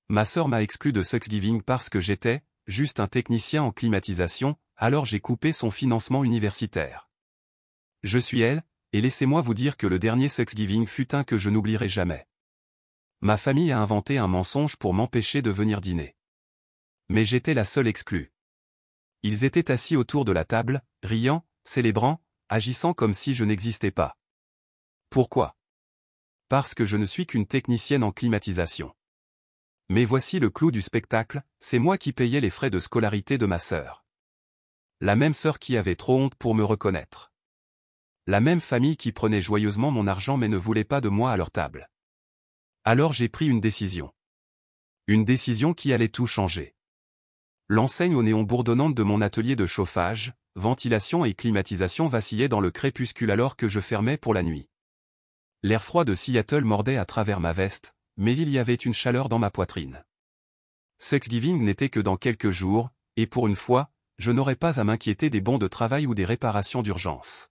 Ma sœur m'a exclu de Thanksgiving parce que j'étais, juste un technicien en climatisation, alors j'ai coupé son financement universitaire. Je suis elle, et laissez-moi vous dire que le dernier Thanksgiving fut un que je n'oublierai jamais. Ma famille a inventé un mensonge pour m'empêcher de venir dîner. Mais j'étais la seule exclue. Ils étaient assis autour de la table, riant, célébrant, agissant comme si je n'existais pas. Pourquoi? Parce que je ne suis qu'une technicienne en climatisation. Mais voici le clou du spectacle, c'est moi qui payais les frais de scolarité de ma sœur. La même sœur qui avait trop honte pour me reconnaître. La même famille qui prenait joyeusement mon argent mais ne voulait pas de moi à leur table. Alors j'ai pris une décision. Une décision qui allait tout changer. L'enseigne aux néons bourdonnante de mon atelier de chauffage, ventilation et climatisation vacillait dans le crépuscule alors que je fermais pour la nuit. L'air froid de Seattle mordait à travers ma veste, mais il y avait une chaleur dans ma poitrine. Thanksgiving n'était que dans quelques jours, et pour une fois, je n'aurais pas à m'inquiéter des bons de travail ou des réparations d'urgence.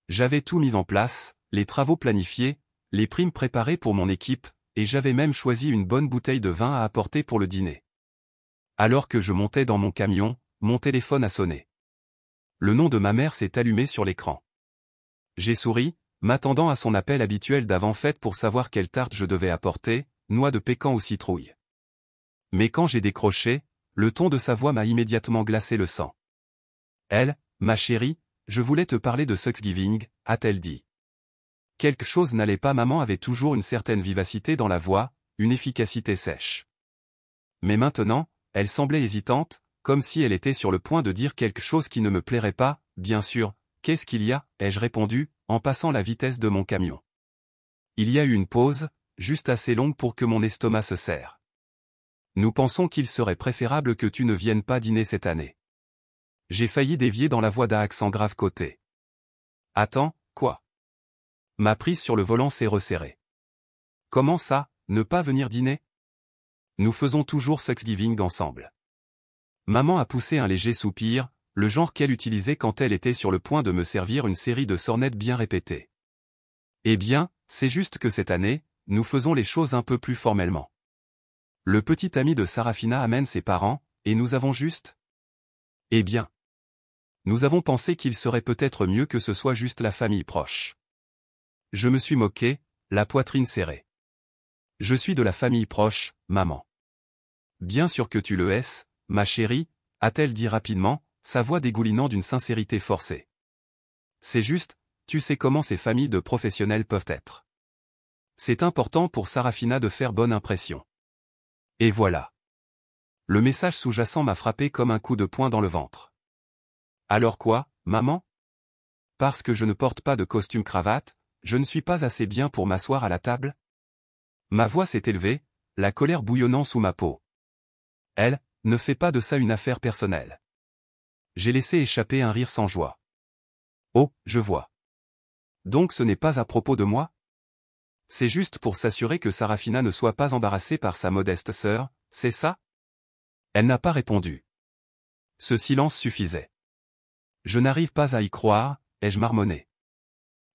J'avais tout mis en place, les travaux planifiés, les primes préparées pour mon équipe, et j'avais même choisi une bonne bouteille de vin à apporter pour le dîner. Alors que je montais dans mon camion, mon téléphone a sonné. Le nom de ma mère s'est allumé sur l'écran. J'ai souri, m'attendant à son appel habituel d'avant-fête pour savoir quelle tarte je devais apporter, noix de pécan ou citrouille. Mais quand j'ai décroché, le ton de sa voix m'a immédiatement glacé le sang. Elle, ma chérie, je voulais te parler de Thanksgiving, a-t-elle dit. Quelque chose n'allait pas, maman avait toujours une certaine vivacité dans la voix, une efficacité sèche. Mais maintenant, elle semblait hésitante, comme si elle était sur le point de dire quelque chose qui ne me plairait pas, bien sûr, qu'est-ce qu'il y a, ai-je répondu, en passant la vitesse de mon camion. Il y a eu une pause, juste assez longue pour que mon estomac se serre. Nous pensons qu'il serait préférable que tu ne viennes pas dîner cette année. J'ai failli dévier dans la voix d'un accent grave côté. Attends, quoi? Ma prise sur le volant s'est resserrée. Comment ça, ne pas venir dîner? Nous faisons toujours Thanksgiving ensemble. Maman a poussé un léger soupir, le genre qu'elle utilisait quand elle était sur le point de me servir une série de sornettes bien répétées. Eh bien, c'est juste que cette année, nous faisons les choses un peu plus formellement. Le petit ami de Sarafina amène ses parents, et nous avons juste... Eh bien. Nous avons pensé qu'il serait peut-être mieux que ce soit juste la famille proche. Je me suis moqué, la poitrine serrée. Je suis de la famille proche, maman. Bien sûr que tu le es, ma chérie, a-t-elle dit rapidement, sa voix dégoulinant d'une sincérité forcée. C'est juste, tu sais comment ces familles de professionnels peuvent être. C'est important pour Sarafina de faire bonne impression. Et voilà. Le message sous-jacent m'a frappé comme un coup de poing dans le ventre. Alors quoi, maman? Parce que je ne porte pas de costume-cravate, je ne suis pas assez bien pour m'asseoir à la table? Ma voix s'est élevée, la colère bouillonnant sous ma peau. Elle, ne fait pas de ça une affaire personnelle. J'ai laissé échapper un rire sans joie. Oh, je vois. Donc ce n'est pas à propos de moi? C'est juste pour s'assurer que Sarafina ne soit pas embarrassée par sa modeste sœur, c'est ça? Elle n'a pas répondu. Ce silence suffisait. Je n'arrive pas à y croire, ai-je marmonné.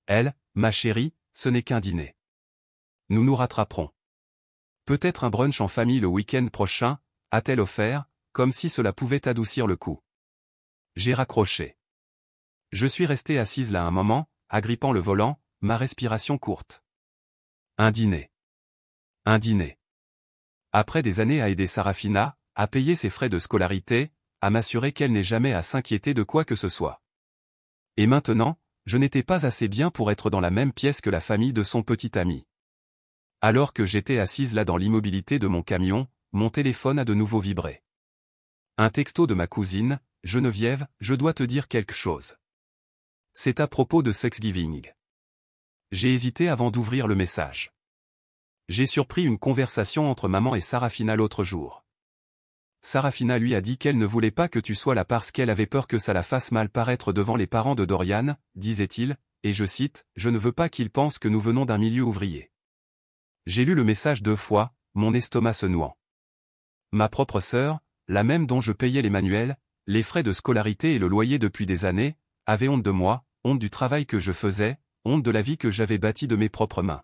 Elle, ma chérie, ce n'est qu'un dîner. Nous nous rattraperons. Peut-être un brunch en famille le week-end prochain, a-t-elle offert, comme si cela pouvait adoucir le coup. J'ai raccroché. Je suis resté assise là un moment, agrippant le volant, ma respiration courte. Un dîner. Un dîner. Après des années à aider Sarafina, à payer ses frais de scolarité, à m'assurer qu'elle n'ait jamais à s'inquiéter de quoi que ce soit. Et maintenant, je n'étais pas assez bien pour être dans la même pièce que la famille de son petit ami. Alors que j'étais assise là dans l'immobilité de mon camion, mon téléphone a de nouveau vibré. Un texto de ma cousine, Geneviève, je dois te dire quelque chose. C'est à propos de Thanksgiving. J'ai hésité avant d'ouvrir le message. J'ai surpris une conversation entre maman et Sarafina l'autre jour. Sarafina lui a dit qu'elle ne voulait pas que tu sois là parce qu'elle avait peur que ça la fasse mal paraître devant les parents de Dorian, disait-il, et je cite, « Je ne veux pas qu'ils pensent que nous venons d'un milieu ouvrier. » J'ai lu le message 2 fois, mon estomac se nouant. Ma propre sœur, la même dont je payais les manuels, les frais de scolarité et le loyer depuis des années, avait honte de moi, honte du travail que je faisais, honte de la vie que j'avais bâtie de mes propres mains.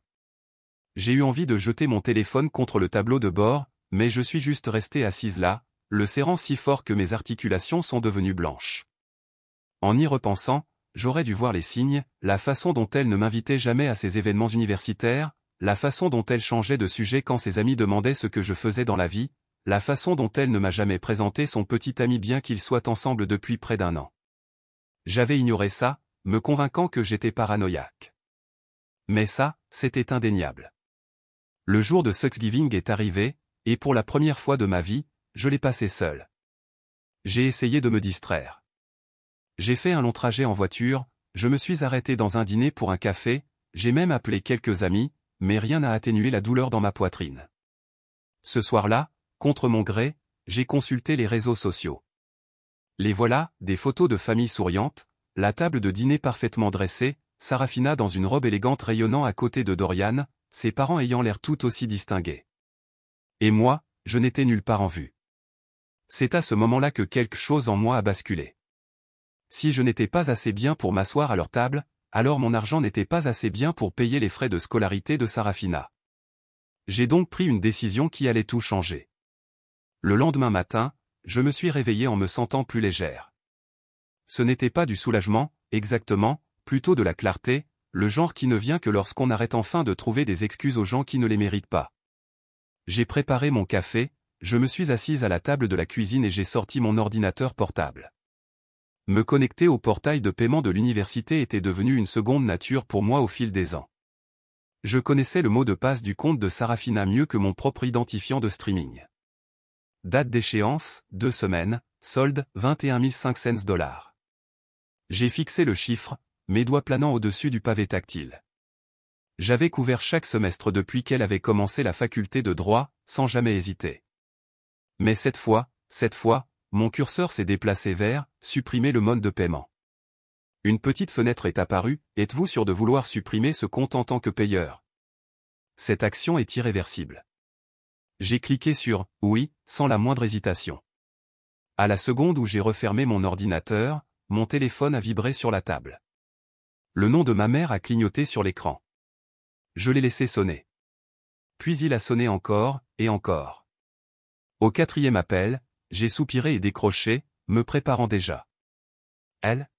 J'ai eu envie de jeter mon téléphone contre le tableau de bord, mais je suis juste restée assise là, le serrant si fort que mes articulations sont devenues blanches. En y repensant, j'aurais dû voir les signes, la façon dont elle ne m'invitait jamais à ces événements universitaires, la façon dont elle changeait de sujet quand ses amis demandaient ce que je faisais dans la vie, la façon dont elle ne m'a jamais présenté son petit ami bien qu'ils soient ensemble depuis près d'1 an. J'avais ignoré ça, me convainquant que j'étais paranoïaque. Mais ça, c'était indéniable. Le jour de Thanksgiving est arrivé, et pour la première fois de ma vie, je l'ai passé seul. J'ai essayé de me distraire. J'ai fait un long trajet en voiture, je me suis arrêté dans un dîner pour un café, j'ai même appelé quelques amis, mais rien n'a atténué la douleur dans ma poitrine. Ce soir-là, contre mon gré, j'ai consulté les réseaux sociaux. Les voilà, des photos de famille souriante, la table de dîner parfaitement dressée, Sarafina dans une robe élégante rayonnant à côté de Dorian, ses parents ayant l'air tout aussi distingués. Et moi, je n'étais nulle part en vue. C'est à ce moment-là que quelque chose en moi a basculé. Si je n'étais pas assez bien pour m'asseoir à leur table, alors mon argent n'était pas assez bien pour payer les frais de scolarité de Sarafina. J'ai donc pris une décision qui allait tout changer. Le lendemain matin, je me suis réveillée en me sentant plus légère. Ce n'était pas du soulagement, exactement, plutôt de la clarté, le genre qui ne vient que lorsqu'on arrête enfin de trouver des excuses aux gens qui ne les méritent pas. J'ai préparé mon café, je me suis assise à la table de la cuisine et j'ai sorti mon ordinateur portable. Me connecter au portail de paiement de l'université était devenu une seconde nature pour moi au fil des ans. Je connaissais le mot de passe du compte de Sarafina mieux que mon propre identifiant de streaming. Date d'échéance, 2 semaines, solde, 21 500 $. J'ai fixé le chiffre, mes doigts planant au-dessus du pavé tactile. J'avais couvert chaque semestre depuis qu'elle avait commencé la faculté de droit, sans jamais hésiter. Mais cette fois, mon curseur s'est déplacé vers « Supprimer le mode de paiement ». Une petite fenêtre est apparue, « Êtes-vous sûr de vouloir supprimer ce compte en tant que payeur ?» Cette action est irréversible. J'ai cliqué sur « Oui » sans la moindre hésitation. À la seconde où j'ai refermé mon ordinateur, mon téléphone a vibré sur la table. Le nom de ma mère a clignoté sur l'écran. Je l'ai laissé sonner. Puis il a sonné encore, et encore. Au 4e appel, j'ai soupiré et décroché, me préparant déjà. Elle ?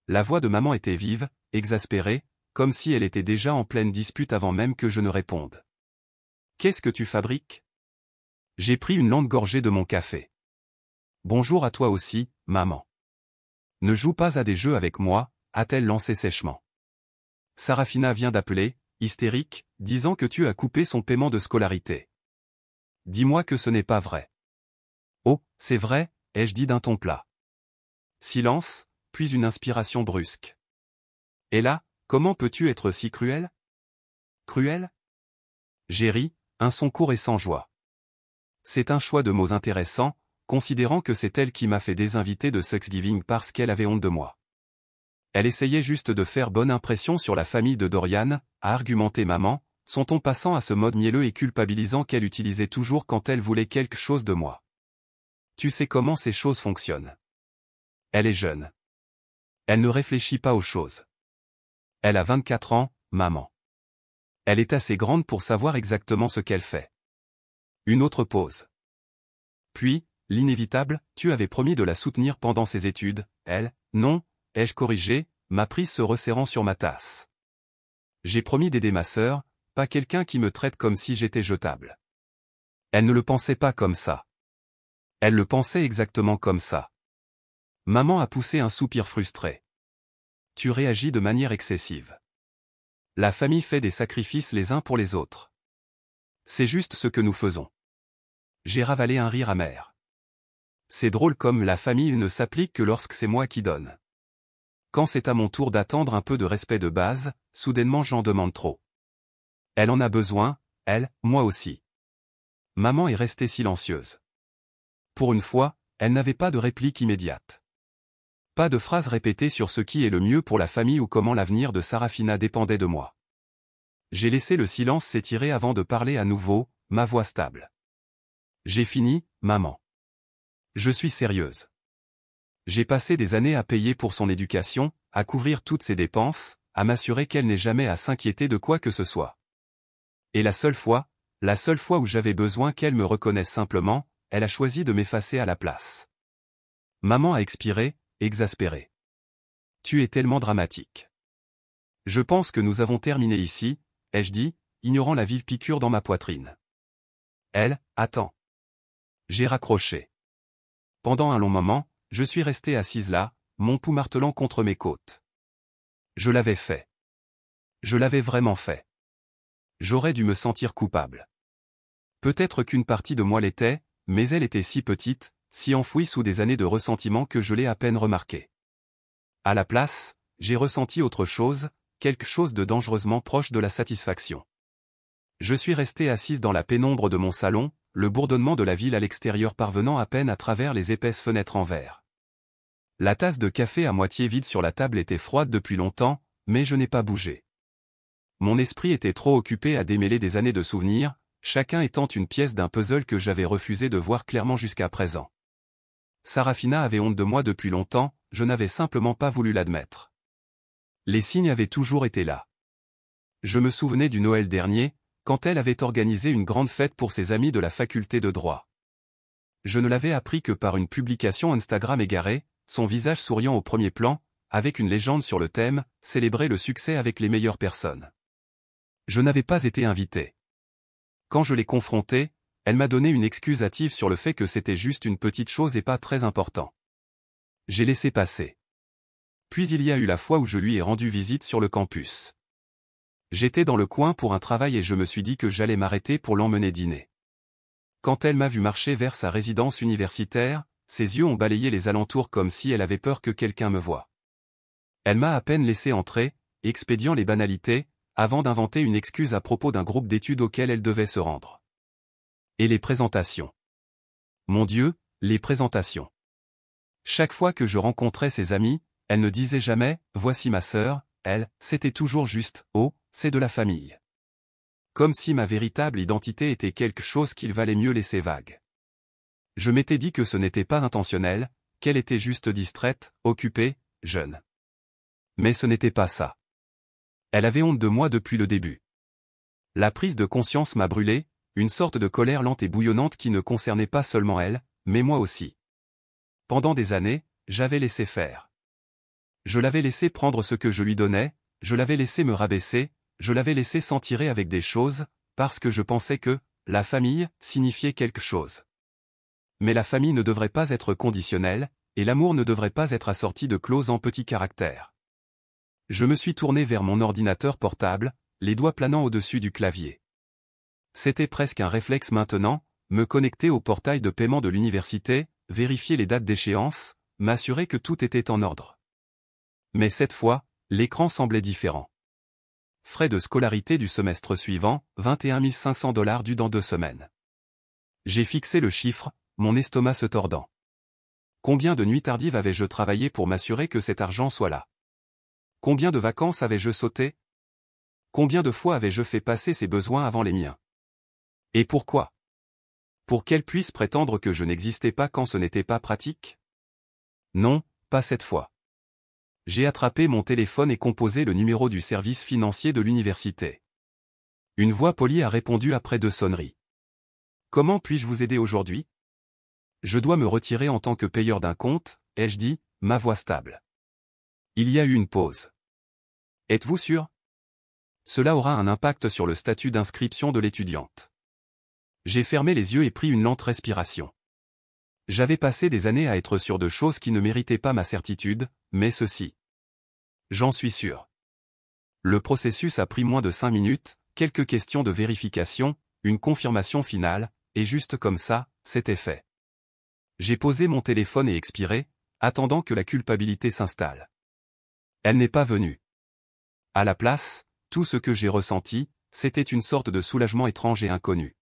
La voix de maman était vive, exaspérée, comme si elle était déjà en pleine dispute avant même que je ne réponde. Qu'est-ce que tu fabriques ? J'ai pris une longue gorgée de mon café. Bonjour à toi aussi, maman. Ne joue pas à des jeux avec moi, a-t-elle lancé sèchement. Sarafina vient d'appeler, hystérique, disant que tu as coupé son paiement de scolarité. Dis-moi que ce n'est pas vrai. Oh, c'est vrai, ai-je dit d'un ton plat. Silence, puis une inspiration brusque. Et là, comment peux-tu être si cruel ? Cruel ? J'ai ri, un son court et sans joie. C'est un choix de mots intéressant, considérant que c'est elle qui m'a fait désinviter de Thanksgiving parce qu'elle avait honte de moi. Elle essayait juste de faire bonne impression sur la famille de Dorian, a argumenté maman, son ton passant à ce mode mielleux et culpabilisant qu'elle utilisait toujours quand elle voulait quelque chose de moi. Tu sais comment ces choses fonctionnent. Elle est jeune. Elle ne réfléchit pas aux choses. Elle a 24 ans, maman. Elle est assez grande pour savoir exactement ce qu'elle fait. Une autre pause. Puis, l'inévitable, tu avais promis de la soutenir pendant ses études, elle, non, ai-je corrigé, ma prise se resserrant sur ma tasse. J'ai promis d'aider ma sœur, pas quelqu'un qui me traite comme si j'étais jetable. Elle ne le pensait pas comme ça. Elle le pensait exactement comme ça. Maman a poussé un soupir frustré. Tu réagis de manière excessive. La famille fait des sacrifices les uns pour les autres. C'est juste ce que nous faisons. J'ai ravalé un rire amer. C'est drôle comme la famille ne s'applique que lorsque c'est moi qui donne. Quand c'est à mon tour d'attendre un peu de respect de base, soudainement j'en demande trop. Elle en a besoin, elle, moi aussi. Maman est restée silencieuse. Pour une fois, elle n'avait pas de réplique immédiate. Pas de phrase répétée sur ce qui est le mieux pour la famille ou comment l'avenir de Sarafina dépendait de moi. J'ai laissé le silence s'étirer avant de parler à nouveau, ma voix stable. J'ai fini, maman. Je suis sérieuse. J'ai passé des années à payer pour son éducation, à couvrir toutes ses dépenses, à m'assurer qu'elle n'ait jamais à s'inquiéter de quoi que ce soit. Et la seule fois, La seule fois où j'avais besoin qu'elle me reconnaisse simplement, elle a choisi de m'effacer à la place. Maman a expiré, exaspérée. Tu es tellement dramatique. Je pense que nous avons terminé ici, ai-je dit, ignorant la vive piqûre dans ma poitrine. Elle, attends. J'ai raccroché. Pendant un long moment, je suis resté assise là, mon pouls martelant contre mes côtes. Je l'avais fait. Je l'avais vraiment fait. J'aurais dû me sentir coupable. Peut-être qu'une partie de moi l'était, mais elle était si petite, si enfouie sous des années de ressentiment que je l'ai à peine remarquée. À la place, j'ai ressenti autre chose, quelque chose de dangereusement proche de la satisfaction. Je suis resté assise dans la pénombre de mon salon, le bourdonnement de la ville à l'extérieur parvenant à peine à travers les épaisses fenêtres en verre. La tasse de café à moitié vide sur la table était froide depuis longtemps, mais je n'ai pas bougé. Mon esprit était trop occupé à démêler des années de souvenirs, chacun étant une pièce d'un puzzle que j'avais refusé de voir clairement jusqu'à présent. Sarafina avait honte de moi depuis longtemps, je n'avais simplement pas voulu l'admettre. Les signes avaient toujours été là. Je me souvenais du Noël dernier, quand elle avait organisé une grande fête pour ses amis de la faculté de droit. Je ne l'avais appris que par une publication Instagram égarée, son visage souriant au premier plan, avec une légende sur le thème « Célébrer le succès avec les meilleures personnes ». Je n'avais pas été invité. Quand je l'ai confrontée, elle m'a donné une excuse hâtive sur le fait que c'était juste une petite chose et pas très important. J'ai laissé passer. Puis il y a eu la fois où je lui ai rendu visite sur le campus. J'étais dans le coin pour un travail et je me suis dit que j'allais m'arrêter pour l'emmener dîner. Quand elle m'a vu marcher vers sa résidence universitaire, ses yeux ont balayé les alentours comme si elle avait peur que quelqu'un me voie. Elle m'a à peine laissé entrer, expédiant les banalités, avant d'inventer une excuse à propos d'un groupe d'études auquel elle devait se rendre. Et les présentations. Mon Dieu, les présentations. Chaque fois que je rencontrais ses amis, elle ne disait jamais « Voici ma sœur », elle, c'était toujours juste « Oh, c'est de la famille ». Comme si ma véritable identité était quelque chose qu'il valait mieux laisser vague. Je m'étais dit que ce n'était pas intentionnel, qu'elle était juste distraite, occupée, jeune. Mais ce n'était pas ça. Elle avait honte de moi depuis le début. La prise de conscience m'a brûlé, une sorte de colère lente et bouillonnante qui ne concernait pas seulement elle, mais moi aussi. Pendant des années, j'avais laissé faire. Je l'avais laissé prendre ce que je lui donnais, je l'avais laissé me rabaisser, je l'avais laissé s'en tirer avec des choses, parce que je pensais que la famille signifiait quelque chose. Mais la famille ne devrait pas être conditionnelle, et l'amour ne devrait pas être assorti de clauses en petits caractères. Je me suis tourné vers mon ordinateur portable, les doigts planant au-dessus du clavier. C'était presque un réflexe maintenant, me connecter au portail de paiement de l'université, vérifier les dates d'échéance, m'assurer que tout était en ordre. Mais cette fois, l'écran semblait différent. Frais de scolarité du semestre suivant, 21 500 $ dus dans 2 semaines. J'ai fixé le chiffre, mon estomac se tordant. Combien de nuits tardives avais-je travaillé pour m'assurer que cet argent soit là? Combien de vacances avais-je sauté? Combien de fois avais-je fait passer ses besoins avant les miens? Et pourquoi? Pour qu'elle puisse prétendre que je n'existais pas quand ce n'était pas pratique? Non, pas cette fois. J'ai attrapé mon téléphone et composé le numéro du service financier de l'université. Une voix polie a répondu après 2 sonneries. Comment puis-je vous aider aujourd'hui? Je dois me retirer en tant que payeur d'un compte, ai-je dit, ma voix stable. Il y a eu une pause. Êtes-vous sûr? Cela aura un impact sur le statut d'inscription de l'étudiante. J'ai fermé les yeux et pris une lente respiration. J'avais passé des années à être sûr de choses qui ne méritaient pas ma certitude, mais ceci. J'en suis sûr. Le processus a pris moins de 5 minutes, quelques questions de vérification, une confirmation finale, et juste comme ça, c'était fait. J'ai posé mon téléphone et expiré, attendant que la culpabilité s'installe. Elle n'est pas venue. À la place, tout ce que j'ai ressenti, c'était une sorte de soulagement étrange et inconnu.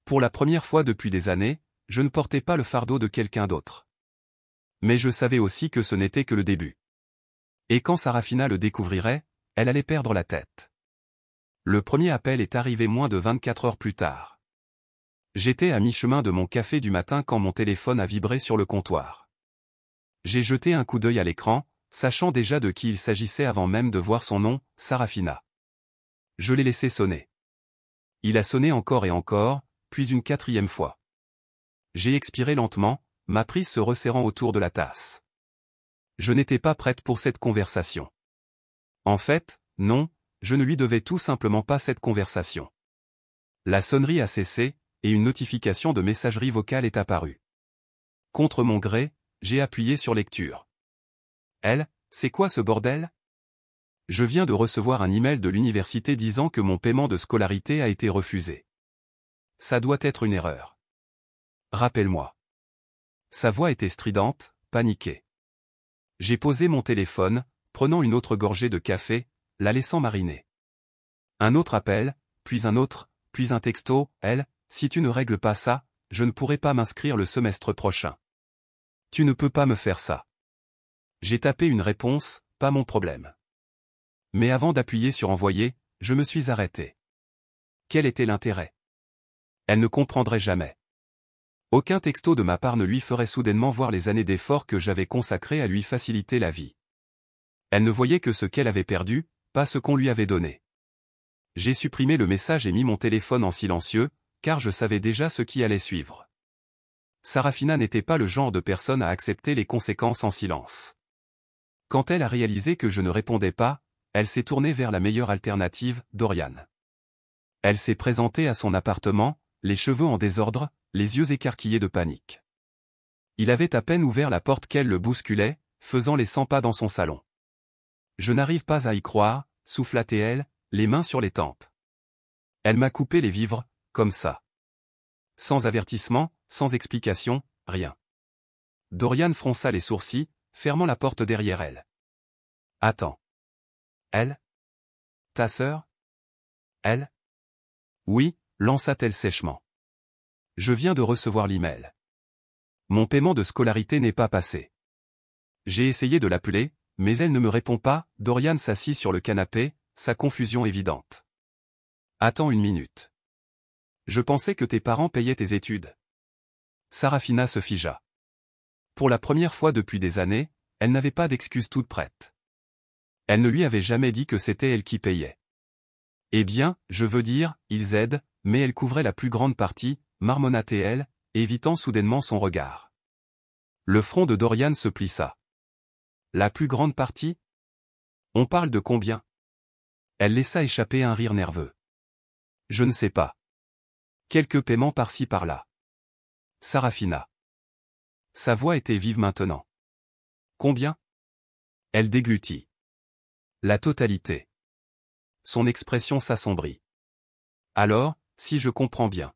Pour la première fois depuis des années, je ne portais pas le fardeau de quelqu'un d'autre. Mais je savais aussi que ce n'était que le début. Et quand Sarafina le découvrirait, elle allait perdre la tête. Le premier appel est arrivé moins de 24 heures plus tard. J'étais à mi-chemin de mon café du matin quand mon téléphone a vibré sur le comptoir. J'ai jeté un coup d'œil à l'écran, sachant déjà de qui il s'agissait avant même de voir son nom, Sarafina. Je l'ai laissé sonner. Il a sonné encore et encore, puis une quatrième fois. J'ai expiré lentement, ma prise se resserrant autour de la tasse. Je n'étais pas prête pour cette conversation. En fait, non, je ne lui devais tout simplement pas cette conversation. La sonnerie a cessé, et une notification de messagerie vocale est apparue. Contre mon gré, j'ai appuyé sur lecture. C'est quoi ce bordel? Je viens de recevoir un email de l'université disant que mon paiement de scolarité a été refusé. Ça doit être une erreur. Rappelle-moi. Sa voix était stridente, paniquée. J'ai posé mon téléphone, prenant une autre gorgée de café, la laissant mariner. Un autre appel, puis un autre, puis un texto, si tu ne règles pas ça, je ne pourrai pas m'inscrire le semestre prochain. Tu ne peux pas me faire ça. J'ai tapé une réponse, pas mon problème. Mais avant d'appuyer sur envoyer, je me suis arrêté. Quel était l'intérêt? Elle ne comprendrait jamais. Aucun texto de ma part ne lui ferait soudainement voir les années d'efforts que j'avais consacrées à lui faciliter la vie. Elle ne voyait que ce qu'elle avait perdu, pas ce qu'on lui avait donné. J'ai supprimé le message et mis mon téléphone en silencieux, car je savais déjà ce qui allait suivre. Sarafina n'était pas le genre de personne à accepter les conséquences en silence. Quand elle a réalisé que je ne répondais pas, elle s'est tournée vers la meilleure alternative, Dorian. Elle s'est présentée à son appartement, les cheveux en désordre, les yeux écarquillés de panique. Il avait à peine ouvert la porte qu'elle le bousculait, faisant les 100 pas dans son salon. Je n'arrive pas à y croire, souffla-t-elle, les mains sur les tempes. Elle m'a coupé les vivres, comme ça. Sans avertissement, sans explication, rien. Dorian fronça les sourcils, fermant la porte derrière elle. Attends. Elle? Ta sœur? Elle? Oui, lança-t-elle sèchement. Je viens de recevoir l'email. Mon paiement de scolarité n'est pas passé. J'ai essayé de l'appeler, mais elle ne me répond pas. Dorian s'assit sur le canapé, sa confusion évidente. Attends une minute. Je pensais que tes parents payaient tes études. Sarafina se figea. Pour la première fois depuis des années, elle n'avait pas d'excuse toute prête. Elle ne lui avait jamais dit que c'était elle qui payait. Eh bien, je veux dire, ils aident, mais elle couvrait la plus grande partie, marmonna-t-elle, évitant soudainement son regard. Le front de Dorian se plissa. La plus grande partie? On parle de combien? Elle laissa échapper un rire nerveux. Je ne sais pas. Quelques paiements par-ci par-là. Sarafina. Sa voix était vive maintenant. Combien? Elle déglutit. La totalité. Son expression s'assombrit. Alors, si je comprends bien.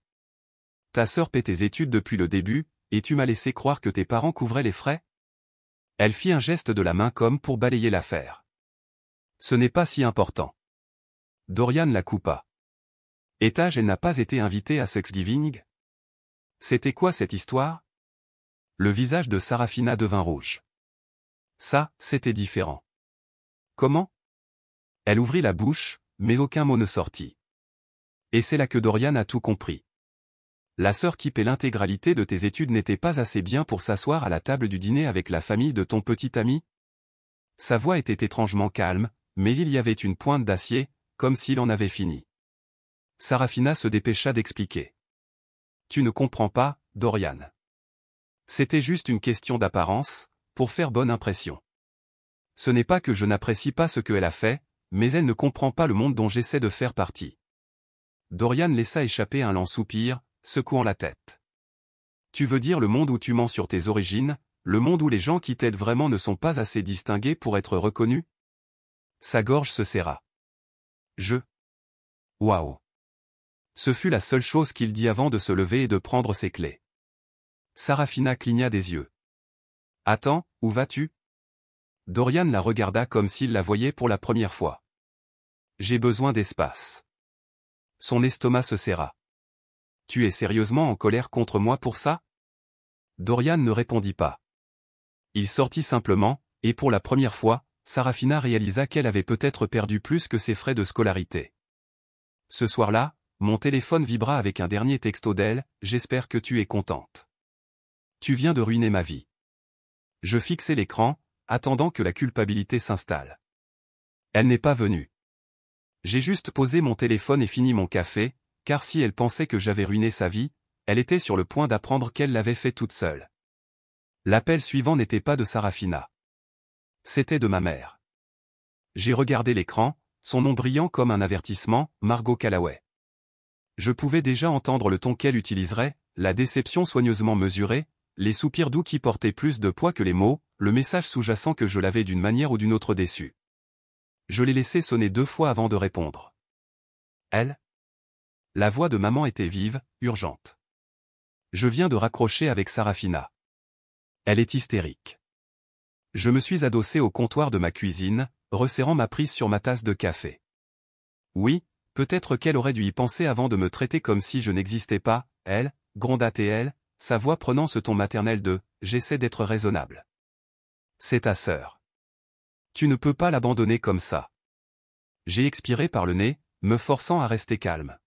Ta sœur paie tes études depuis le début, et tu m'as laissé croire que tes parents couvraient les frais? Elle fit un geste de la main comme pour balayer l'affaire. Ce n'est pas si important. Dorian la coupa. Étage, elle n'a pas été invitée à Thanksgiving? C'était quoi cette histoire? Le visage de Sarafina devint rouge. Ça, c'était différent. Comment? Elle ouvrit la bouche, mais aucun mot ne sortit. Et c'est là que Dorian a tout compris. La sœur qui paie l'intégralité de tes études n'était pas assez bien pour s'asseoir à la table du dîner avec la famille de ton petit ami? Sa voix était étrangement calme, mais il y avait une pointe d'acier, comme s'il en avait fini. Sarafina se dépêcha d'expliquer. Tu ne comprends pas, Dorian. C'était juste une question d'apparence, pour faire bonne impression. Ce n'est pas que je n'apprécie pas ce qu'elle a fait, mais elle ne comprend pas le monde dont j'essaie de faire partie. Dorian laissa échapper un lent soupir, secouant la tête. Tu veux dire le monde où tu mens sur tes origines, le monde où les gens qui t'aident vraiment ne sont pas assez distingués pour être reconnus? Sa gorge se serra. Waouh. Ce fut la seule chose qu'il dit avant de se lever et de prendre ses clés. Sarafina cligna des yeux. Attends, où vas-tu? Dorian la regarda comme s'il la voyait pour la première fois. J'ai besoin d'espace. Son estomac se serra. Tu es sérieusement en colère contre moi pour ça? Dorian ne répondit pas. Il sortit simplement, et pour la première fois, Sarafina réalisa qu'elle avait peut-être perdu plus que ses frais de scolarité. Ce soir-là, mon téléphone vibra avec un dernier texto d'elle, j'espère que tu es contente. Tu viens de ruiner ma vie. Je fixai l'écran, attendant que la culpabilité s'installe. Elle n'est pas venue. J'ai juste posé mon téléphone et fini mon café, car si elle pensait que j'avais ruiné sa vie, elle était sur le point d'apprendre qu'elle l'avait fait toute seule. L'appel suivant n'était pas de Sarafina. C'était de ma mère. J'ai regardé l'écran, son nom brillant comme un avertissement, Margot Callaway. Je pouvais déjà entendre le ton qu'elle utiliserait, la déception soigneusement mesurée, les soupirs doux qui portaient plus de poids que les mots, le message sous-jacent que je l'avais d'une manière ou d'une autre déçu. Je l'ai laissé sonner 2 fois avant de répondre. Elle? La voix de maman était vive, urgente. Je viens de raccrocher avec Sarafina. Elle est hystérique. Je me suis adossé au comptoir de ma cuisine, resserrant ma prise sur ma tasse de café. Oui, peut-être qu'elle aurait dû y penser avant de me traiter comme si je n'existais pas, elle, gronda-t-elle, sa voix prenant ce ton maternel de « j'essaie d'être raisonnable ». C'est ta sœur. Tu ne peux pas l'abandonner comme ça. J'ai expiré par le nez, me forçant à rester calme.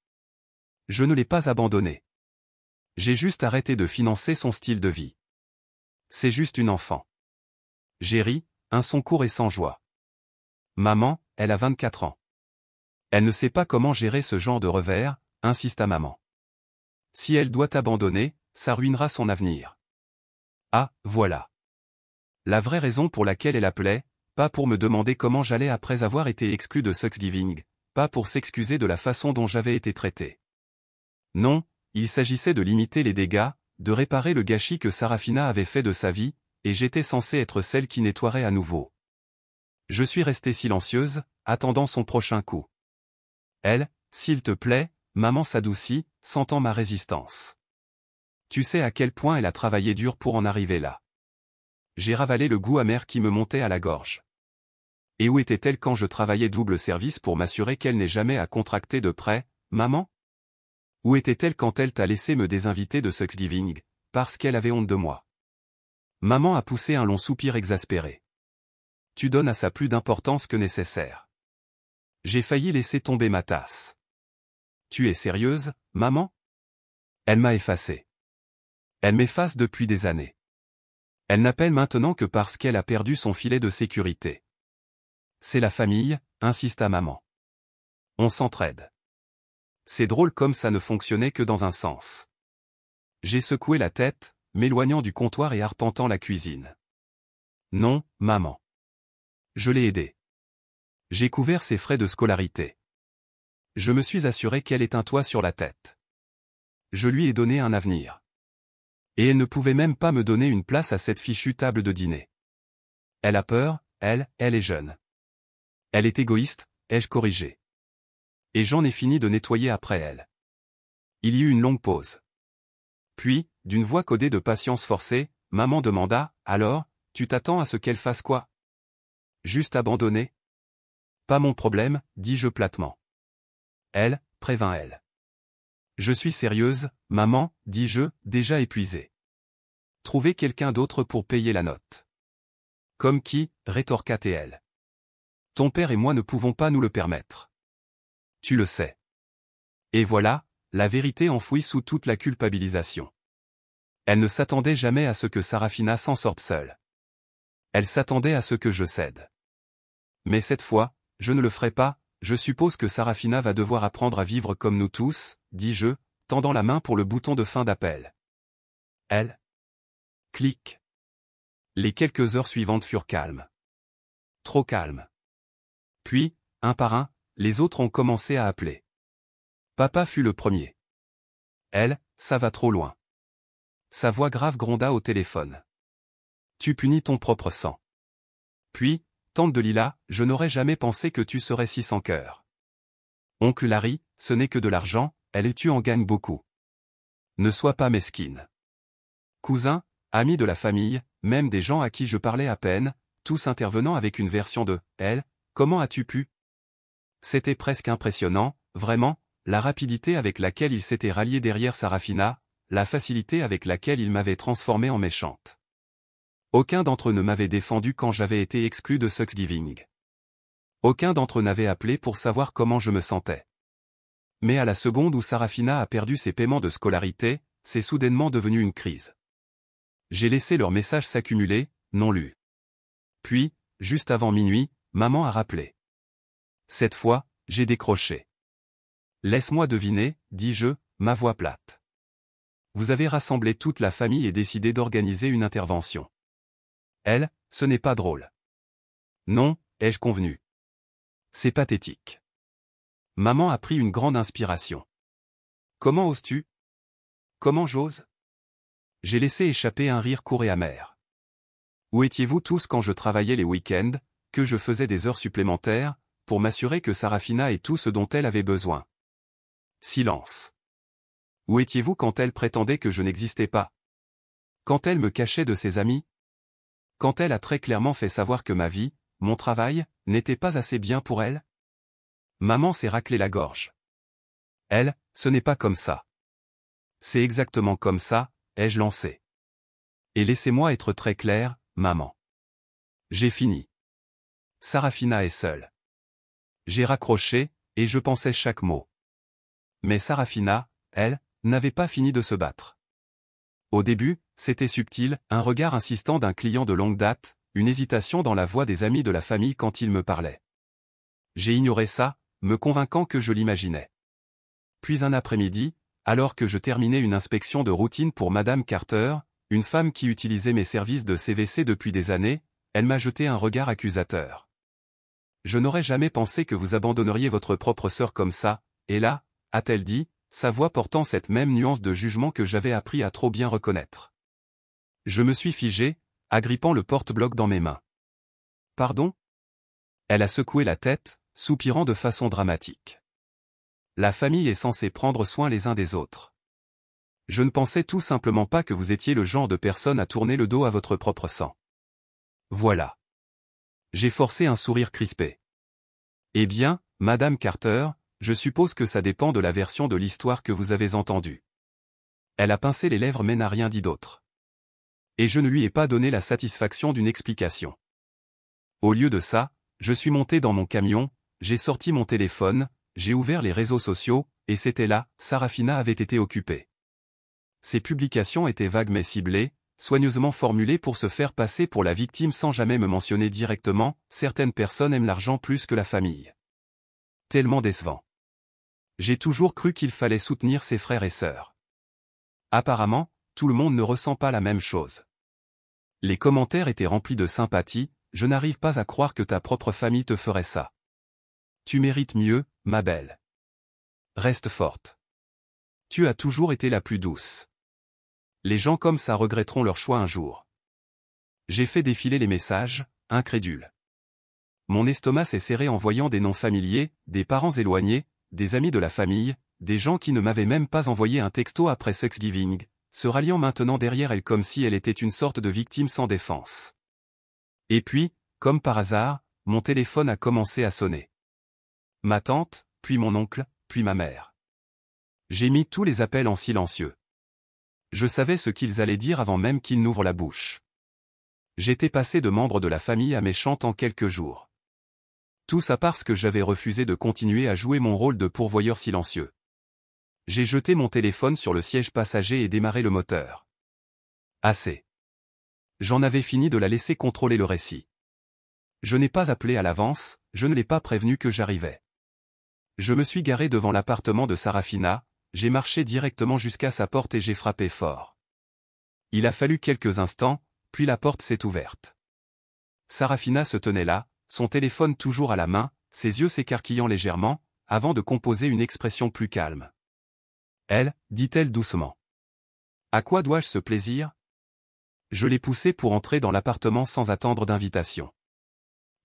Je ne l'ai pas abandonnée. J'ai juste arrêté de financer son style de vie. C'est juste une enfant. J'ai ri, un son court et sans joie. Maman, elle a 24 ans. Elle ne sait pas comment gérer ce genre de revers, insista maman. Si elle doit t'abandonner, ça ruinera son avenir. Ah, voilà. La vraie raison pour laquelle elle appelait, pas pour me demander comment j'allais après avoir été exclu de Thanksgiving, pas pour s'excuser de la façon dont j'avais été traité. Non, il s'agissait de limiter les dégâts, de réparer le gâchis que Sarafina avait fait de sa vie, et j'étais censé être celle qui nettoierait à nouveau. Je suis restée silencieuse, attendant son prochain coup. Elle, s'il te plaît, maman s'adoucit, sentant ma résistance. Tu sais à quel point elle a travaillé dur pour en arriver là. J'ai ravalé le goût amer qui me montait à la gorge. Et où était-elle quand je travaillais double service pour m'assurer qu'elle n'ait jamais à contracter de prêt, maman? Où était-elle quand elle t'a laissé me désinviter de Thanksgiving, parce qu'elle avait honte de moi? Maman a poussé un long soupir exaspéré. Tu donnes à ça plus d'importance que nécessaire. J'ai failli laisser tomber ma tasse. Tu es sérieuse, maman? Elle m'a effacé. Elle m'efface depuis des années. Elle n'appelle maintenant que parce qu'elle a perdu son filet de sécurité. C'est la famille, insista maman. On s'entraide. C'est drôle comme ça ne fonctionnait que dans un sens. J'ai secoué la tête, m'éloignant du comptoir et arpentant la cuisine. Non, maman. Je l'ai aidée. J'ai couvert ses frais de scolarité. Je me suis assuré qu'elle ait un toit sur la tête. Je lui ai donné un avenir. Et elle ne pouvait même pas me donner une place à cette fichue table de dîner. Elle a peur, elle est jeune. Elle est égoïste, ai-je corrigé. Et j'en ai fini de nettoyer après elle. Il y eut une longue pause. Puis, d'une voix codée de patience forcée, maman demanda, « Alors, tu t'attends à ce qu'elle fasse quoi? Juste abandonner? » Pas mon problème, dis-je platement. Elle, prévint elle. Je suis sérieuse, maman, dis-je, déjà épuisée. Trouver quelqu'un d'autre pour payer la note. Comme qui, rétorqua-t-elle. Ton père et moi ne pouvons pas nous le permettre. Tu le sais. Et voilà, la vérité enfouie sous toute la culpabilisation. Elle ne s'attendait jamais à ce que Sarafina s'en sorte seule. Elle s'attendait à ce que je cède. Mais cette fois, je ne le ferai pas, je suppose que Sarafina va devoir apprendre à vivre comme nous tous, dis-je, tendant la main pour le bouton de fin d'appel. Elle. Clic. Les quelques heures suivantes furent calmes. Trop calmes. Puis, un par un, les autres ont commencé à appeler. Papa fut le premier. Elle, ça va trop loin. Sa voix grave gronda au téléphone. Tu punis ton propre sang. Puis, tante de Lila, je n'aurais jamais pensé que tu serais si sans cœur. Oncle Larry, ce n'est que de l'argent, elle et tu en gagnes beaucoup. Ne sois pas mesquine. Cousin, amis de la famille, même des gens à qui je parlais à peine, tous intervenant avec une version de « elle, comment as-tu pu ?» C'était presque impressionnant, vraiment, la rapidité avec laquelle il s'était rallié derrière Sarafina, la facilité avec laquelle il m'avait transformé en méchante. Aucun d'entre eux ne m'avait défendu quand j'avais été exclu de Thanksgiving. Aucun d'entre eux n'avait appelé pour savoir comment je me sentais. Mais à la seconde où Sarafina a perdu ses paiements de scolarité, c'est soudainement devenu une crise. J'ai laissé leurs messages s'accumuler, non lus. Puis, juste avant minuit, maman a rappelé. Cette fois, j'ai décroché. Laisse-moi deviner, dis-je, ma voix plate. Vous avez rassemblé toute la famille et décidé d'organiser une intervention. Elle, ce n'est pas drôle. Non, ai-je convenu. C'est pathétique. Maman a pris une grande inspiration. Comment oses-tu? Comment j'ose? J'ai laissé échapper un rire court et amer. Où étiez-vous tous quand je travaillais les week-ends, que je faisais des heures supplémentaires, pour m'assurer que Sarafina ait tout ce dont elle avait besoin? Silence. Où étiez-vous quand elle prétendait que je n'existais pas? Quand elle me cachait de ses amis? Quand elle a très clairement fait savoir que ma vie, mon travail, n'était pas assez bien pour elle? Maman s'est raclé la gorge. Elle, ce n'est pas comme ça. C'est exactement comme ça, ai-je lancé. Et laissez-moi être très clair, maman. J'ai fini. Sarafina est seule. J'ai raccroché, et je pensais chaque mot. Mais Sarafina, elle, n'avait pas fini de se battre. Au début, c'était subtil, un regard insistant d'un client de longue date, une hésitation dans la voix des amis de la famille quand il me parlait. J'ai ignoré ça, me convainquant que je l'imaginais. Puis un après-midi, alors que je terminais une inspection de routine pour Madame Carter, une femme qui utilisait mes services de CVC depuis des années, elle m'a jeté un regard accusateur. Je n'aurais jamais pensé que vous abandonneriez votre propre sœur comme ça, et là, a-t-elle dit, sa voix portant cette même nuance de jugement que j'avais appris à trop bien reconnaître. Je me suis figé, agrippant le porte-bloc dans mes mains. Pardon? Elle a secoué la tête, soupirant de façon dramatique. La famille est censée prendre soin les uns des autres. Je ne pensais tout simplement pas que vous étiez le genre de personne à tourner le dos à votre propre sang. Voilà. J'ai forcé un sourire crispé. Eh bien, Madame Carter, je suppose que ça dépend de la version de l'histoire que vous avez entendue. Elle a pincé les lèvres mais n'a rien dit d'autre. Et je ne lui ai pas donné la satisfaction d'une explication. Au lieu de ça, je suis monté dans mon camion, j'ai sorti mon téléphone, j'ai ouvert les réseaux sociaux, et c'était là, Sarafina avait été occupée. Ses publications étaient vagues mais ciblées, soigneusement formulées pour se faire passer pour la victime sans jamais me mentionner directement, certaines personnes aiment l'argent plus que la famille. Tellement décevant. J'ai toujours cru qu'il fallait soutenir ses frères et sœurs. Apparemment, tout le monde ne ressent pas la même chose. Les commentaires étaient remplis de sympathie, je n'arrive pas à croire que ta propre famille te ferait ça. Tu mérites mieux, ma belle. Reste forte. Tu as toujours été la plus douce. Les gens comme ça regretteront leur choix un jour. J'ai fait défiler les messages, incrédule. Mon estomac s'est serré en voyant des noms familiers, des parents éloignés, des amis de la famille, des gens qui ne m'avaient même pas envoyé un texto après Thanksgiving, se ralliant maintenant derrière elle comme si elle était une sorte de victime sans défense. Et puis, comme par hasard, mon téléphone a commencé à sonner. Ma tante, puis mon oncle, puis ma mère. J'ai mis tous les appels en silencieux. Je savais ce qu'ils allaient dire avant même qu'ils n'ouvrent la bouche. J'étais passé de membre de la famille à méchante en quelques jours. Tout ça parce que j'avais refusé de continuer à jouer mon rôle de pourvoyeur silencieux. J'ai jeté mon téléphone sur le siège passager et démarré le moteur. Assez. J'en avais fini de la laisser contrôler le récit. Je n'ai pas appelé à l'avance, je ne l'ai pas prévenu que j'arrivais. Je me suis garé devant l'appartement de Sarafina, j'ai marché directement jusqu'à sa porte et j'ai frappé fort. Il a fallu quelques instants, puis la porte s'est ouverte. Sarafina se tenait là, son téléphone toujours à la main, ses yeux s'écarquillant légèrement, avant de composer une expression plus calme. Elle, dit-elle doucement. À quoi dois-je ce plaisir? Je l'ai poussée pour entrer dans l'appartement sans attendre d'invitation.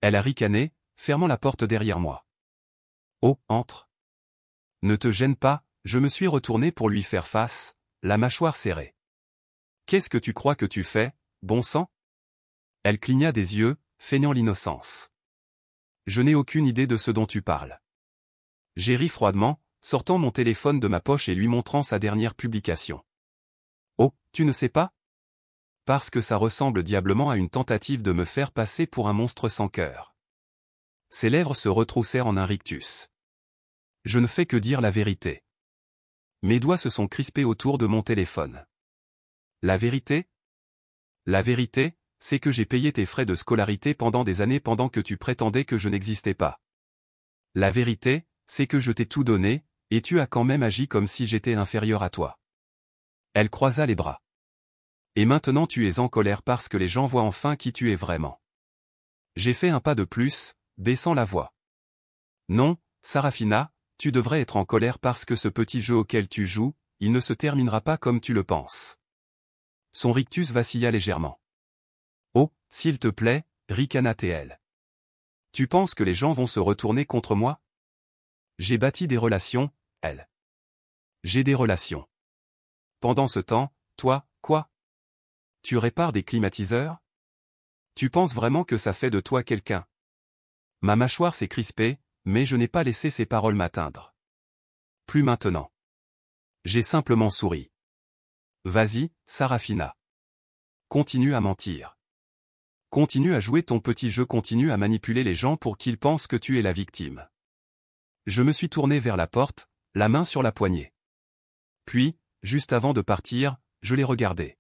Elle a ricané, fermant la porte derrière moi. Oh, entre. Ne te gêne pas, je me suis retourné pour lui faire face, la mâchoire serrée. Qu'est-ce que tu crois que tu fais, bon sang? Elle cligna des yeux, feignant l'innocence. Je n'ai aucune idée de ce dont tu parles. J'ai ri froidement, sortant mon téléphone de ma poche et lui montrant sa dernière publication. Oh, tu ne sais pas? Parce que ça ressemble diablement à une tentative de me faire passer pour un monstre sans cœur. Ses lèvres se retroussèrent en un rictus. Je ne fais que dire la vérité. Mes doigts se sont crispés autour de mon téléphone. La vérité? La vérité, c'est que j'ai payé tes frais de scolarité pendant des années pendant que tu prétendais que je n'existais pas. La vérité, c'est que je t'ai tout donné, Et tu as quand même agi comme si j'étais inférieur à toi. Elle croisa les bras. Et maintenant tu es en colère parce que les gens voient enfin qui tu es vraiment. J'ai fait un pas de plus, baissant la voix. Non, Sarafina, tu devrais être en colère parce que ce petit jeu auquel tu joues, il ne se terminera pas comme tu le penses. Son rictus vacilla légèrement. Oh, s'il te plaît, ricana-t-elle. Tu penses que les gens vont se retourner contre moi? J'ai bâti des relations, elle. J'ai des relations. Pendant ce temps, toi, quoi? Tu répares des climatiseurs? Tu penses vraiment que ça fait de toi quelqu'un? Ma mâchoire s'est crispée, mais je n'ai pas laissé ces paroles m'atteindre. Plus maintenant. J'ai simplement souri. Vas-y, Sarafina. Continue à mentir. Continue à jouer ton petit jeu, continue à manipuler les gens pour qu'ils pensent que tu es la victime. Je me suis tourné vers la porte, la main sur la poignée. Puis, juste avant de partir, je l'ai regardé.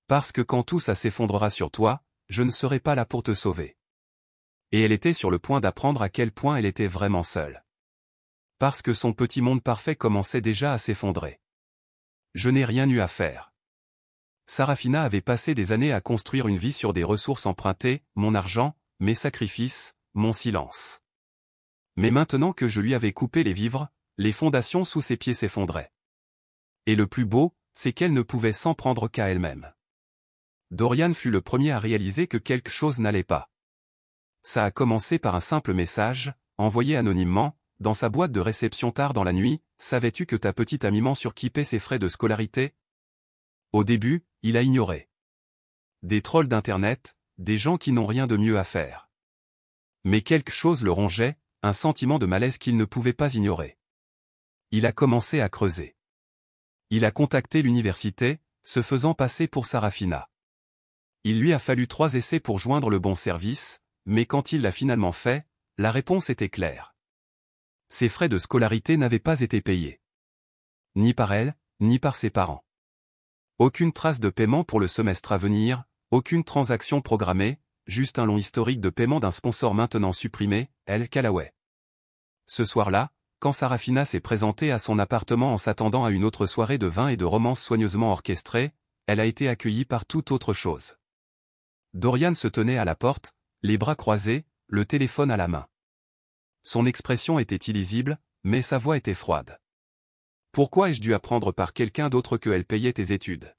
Parce que quand tout ça s'effondrera sur toi, je ne serai pas là pour te sauver. Et elle était sur le point d'apprendre à quel point elle était vraiment seule. Parce que son petit monde parfait commençait déjà à s'effondrer. Je n'ai rien eu à faire. Sarafina avait passé des années à construire une vie sur des ressources empruntées, mon argent, mes sacrifices, mon silence. Mais maintenant que je lui avais coupé les vivres, les fondations sous ses pieds s'effondraient. Et le plus beau, c'est qu'elle ne pouvait s'en prendre qu'à elle-même. Dorian fut le premier à réaliser que quelque chose n'allait pas. Ça a commencé par un simple message, envoyé anonymement, dans sa boîte de réception tard dans la nuit. Savais-tu que ta petite amie ment sur qui paie ses frais de scolarité? Au début, il a ignoré. Des trolls d'internet, des gens qui n'ont rien de mieux à faire. Mais quelque chose le rongeait, un sentiment de malaise qu'il ne pouvait pas ignorer. Il a commencé à creuser. Il a contacté l'université, se faisant passer pour Sarafina. Il lui a fallu 3 essais pour joindre le bon service, mais quand il l'a finalement fait, la réponse était claire. Ses frais de scolarité n'avaient pas été payés. Ni par elle, ni par ses parents. Aucune trace de paiement pour le semestre à venir, aucune transaction programmée, juste un long historique de paiement d'un sponsor maintenant supprimé, El Callaway. Ce soir-là, quand Sarafina s'est présentée à son appartement en s'attendant à une autre soirée de vin et de romance soigneusement orchestrée, elle a été accueillie par toute autre chose. Dorian se tenait à la porte, les bras croisés, le téléphone à la main. Son expression était illisible, mais sa voix était froide. Pourquoi ai-je dû apprendre par quelqu'un d'autre que elle payait tes études?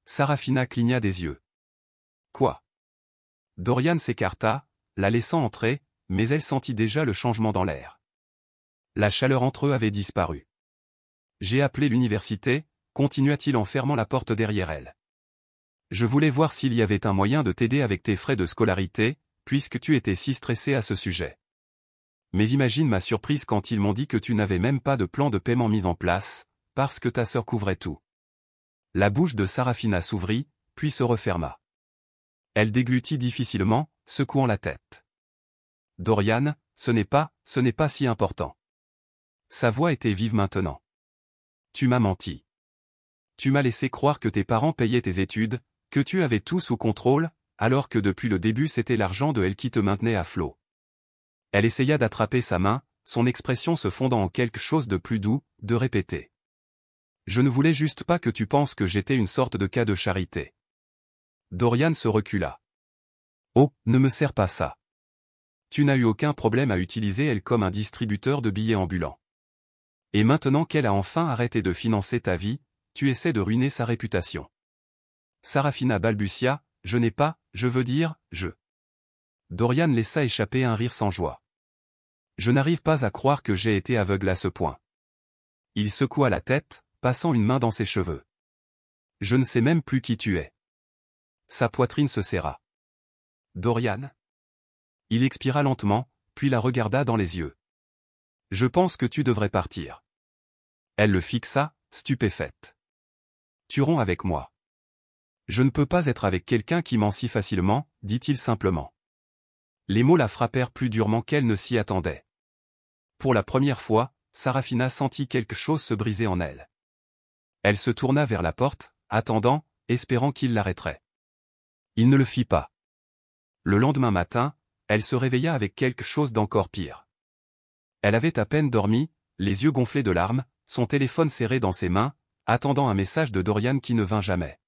Sarafina cligna des yeux. Quoi? Dorian s'écarta, la laissant entrer, mais elle sentit déjà le changement dans l'air. La chaleur entre eux avait disparu. J'ai appelé l'université, continua-t-il en fermant la porte derrière elle. Je voulais voir s'il y avait un moyen de t'aider avec tes frais de scolarité, puisque tu étais si stressé à ce sujet. Mais imagine ma surprise quand ils m'ont dit que tu n'avais même pas de plan de paiement mis en place, parce que ta sœur couvrait tout. La bouche de Sarafina s'ouvrit, puis se referma. Elle déglutit difficilement, secouant la tête. Dorian, ce n'est pas si important. Sa voix était vive maintenant. Tu m'as menti. Tu m'as laissé croire que tes parents payaient tes études, que tu avais tout sous contrôle, alors que depuis le début c'était l'argent de elle qui te maintenait à flot. Elle essaya d'attraper sa main, son expression se fondant en quelque chose de plus doux, de répéter. Je ne voulais juste pas que tu penses que j'étais une sorte de cas de charité. Dorian se recula. Oh, ne me sers pas ça. Tu n'as eu aucun problème à utiliser elle comme un distributeur de billets ambulants. Et maintenant qu'elle a enfin arrêté de financer ta vie, tu essaies de ruiner sa réputation. Sarafina balbutia, je veux dire. Dorian laissa échapper un rire sans joie. Je n'arrive pas à croire que j'ai été aveugle à ce point. Il secoua la tête, passant une main dans ses cheveux. Je ne sais même plus qui tu es. Sa poitrine se serra. Dorian? Il expira lentement, puis la regarda dans les yeux. Je pense que tu devrais partir. Elle le fixa, stupéfaite. Tu romps avec moi. Je ne peux pas être avec quelqu'un qui ment si facilement, dit-il simplement. Les mots la frappèrent plus durement qu'elle ne s'y attendait. Pour la première fois, Sarafina sentit quelque chose se briser en elle. Elle se tourna vers la porte, attendant, espérant qu'il l'arrêterait. Il ne le fit pas. Le lendemain matin, elle se réveilla avec quelque chose d'encore pire. Elle avait à peine dormi, les yeux gonflés de larmes, son téléphone serré dans ses mains, attendant un message de Dorian qui ne vint jamais.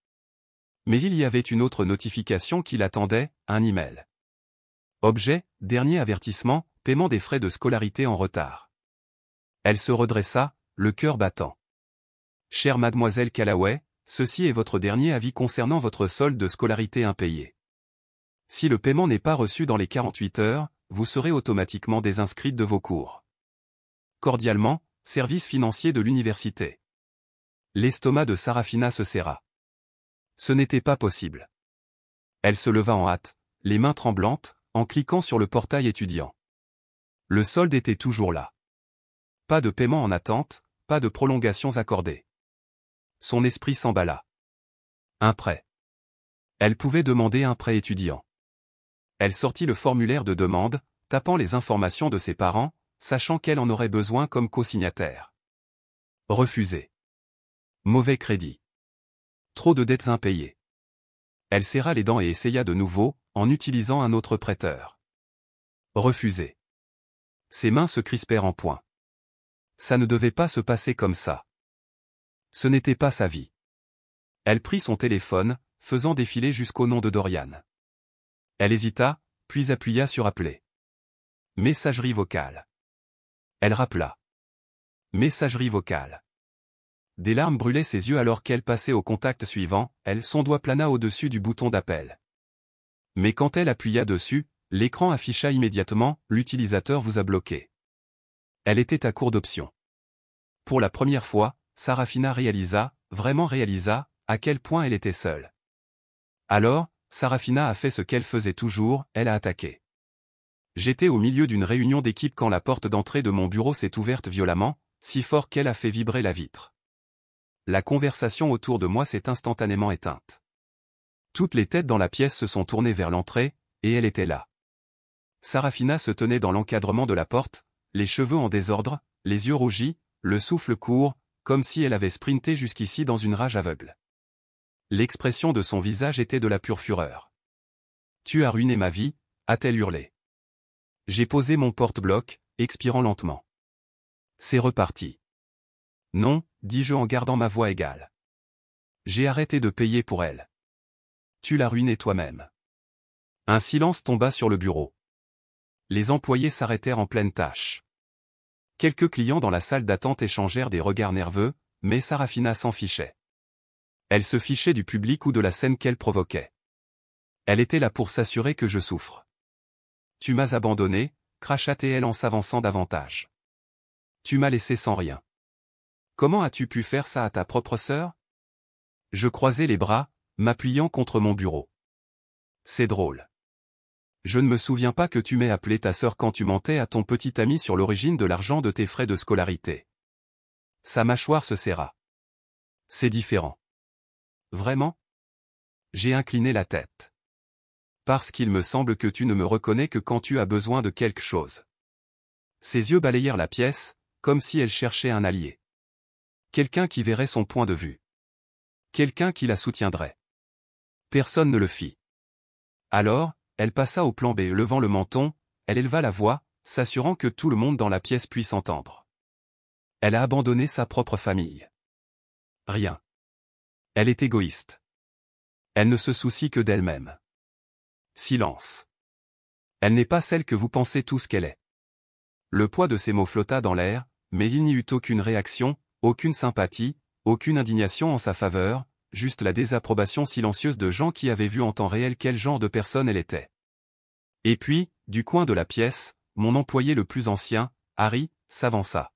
Mais il y avait une autre notification qui l'attendait, un email. Objet, dernier avertissement, paiement des frais de scolarité en retard. Elle se redressa, le cœur battant. Chère mademoiselle Callaway, ceci est votre dernier avis concernant votre solde de scolarité impayé. Si le paiement n'est pas reçu dans les 48 heures, vous serez automatiquement désinscrite de vos cours. Cordialement, service financier de l'université. L'estomac de Sarafina se serra. Ce n'était pas possible. Elle se leva en hâte, les mains tremblantes, en cliquant sur le portail étudiant. Le solde était toujours là. Pas de paiement en attente, pas de prolongations accordées. Son esprit s'emballa. Un prêt. Elle pouvait demander un prêt étudiant. Elle sortit le formulaire de demande, tapant les informations de ses parents, sachant qu'elle en aurait besoin comme co-signataire. Refusé. Mauvais crédit. Trop de dettes impayées. Elle serra les dents et essaya de nouveau, en utilisant un autre prêteur. Refusé. Ses mains se crispèrent en poing. Ça ne devait pas se passer comme ça. Ce n'était pas sa vie. Elle prit son téléphone, faisant défiler jusqu'au nom de Dorian. Elle hésita, puis appuya sur appeler. Messagerie vocale. Elle rappela. Messagerie vocale. Des larmes brûlaient ses yeux alors qu'elle passait au contact suivant, son doigt plana au-dessus du bouton d'appel. Mais quand elle appuya dessus, l'écran afficha immédiatement « L'utilisateur vous a bloqué ». Elle était à court d'options. Pour la première fois, Sarafina vraiment réalisa, à quel point elle était seule. Alors, Sarafina a fait ce qu'elle faisait toujours, elle a attaqué. J'étais au milieu d'une réunion d'équipe quand la porte d'entrée de mon bureau s'est ouverte violemment, si fort qu'elle a fait vibrer la vitre. La conversation autour de moi s'est instantanément éteinte. Toutes les têtes dans la pièce se sont tournées vers l'entrée, et elle était là. Sarafina se tenait dans l'encadrement de la porte, les cheveux en désordre, les yeux rougis, le souffle court, comme si elle avait sprinté jusqu'ici dans une rage aveugle. L'expression de son visage était de la pure fureur. « Tu as ruiné ma vie », a-t-elle hurlé. J'ai posé mon porte-bloc, expirant lentement. C'est reparti. Non, dis-je en gardant ma voix égale. J'ai arrêté de payer pour elle. Tu l'as ruinée toi-même. Un silence tomba sur le bureau. Les employés s'arrêtèrent en pleine tâche. Quelques clients dans la salle d'attente échangèrent des regards nerveux, mais Sarafina s'en fichait. Elle se fichait du public ou de la scène qu'elle provoquait. Elle était là pour s'assurer que je souffre. Tu m'as abandonné, cracha-t-elle en s'avançant davantage. Tu m'as laissé sans rien. Comment as-tu pu faire ça à ta propre sœur? Je croisai les bras, m'appuyant contre mon bureau. C'est drôle. Je ne me souviens pas que tu m'aies appelé ta sœur quand tu mentais à ton petit ami sur l'origine de l'argent de tes frais de scolarité. Sa mâchoire se serra. C'est différent. Vraiment? J'ai incliné la tête. Parce qu'il me semble que tu ne me reconnais que quand tu as besoin de quelque chose. Ses yeux balayèrent la pièce, comme si elle cherchait un allié. Quelqu'un qui verrait son point de vue. Quelqu'un qui la soutiendrait. Personne ne le fit. Alors, elle passa au plan B, levant le menton, elle éleva la voix, s'assurant que tout le monde dans la pièce puisse entendre. Elle a abandonné sa propre famille. Rien. Elle est égoïste. Elle ne se soucie que d'elle-même. Silence. Elle n'est pas celle que vous pensez tous qu'elle est. Le poids de ces mots flotta dans l'air, mais il n'y eut aucune réaction, aucune sympathie, aucune indignation en sa faveur, juste la désapprobation silencieuse de gens qui avaient vu en temps réel quel genre de personne elle était. Et puis, du coin de la pièce, mon employé le plus ancien, Harry, s'avança.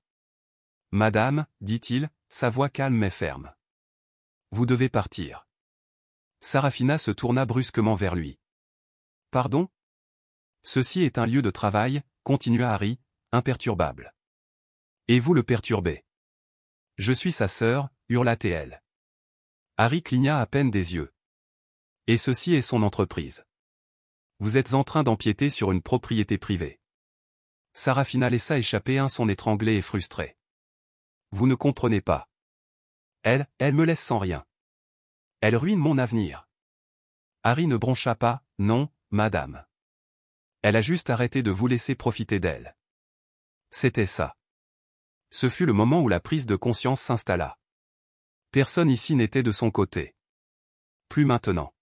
« Madame, dit-il, sa voix calme mais ferme. Vous devez partir. » Sarafina se tourna brusquement vers lui. « Pardon ? Ceci est un lieu de travail, continua Harry, imperturbable. Et vous le perturbez. Je suis sa sœur, hurla-t-elle. Harry cligna à peine des yeux. Et ceci est son entreprise. Vous êtes en train d'empiéter sur une propriété privée. Sarafina laissa échapper un son étranglé et frustré. Vous ne comprenez pas. Elle me laisse sans rien. Elle ruine mon avenir. Harry ne broncha pas, non, madame. Elle a juste arrêté de vous laisser profiter d'elle. C'était ça. Ce fut le moment où la prise de conscience s'installa. Personne ici n'était de son côté. Plus maintenant.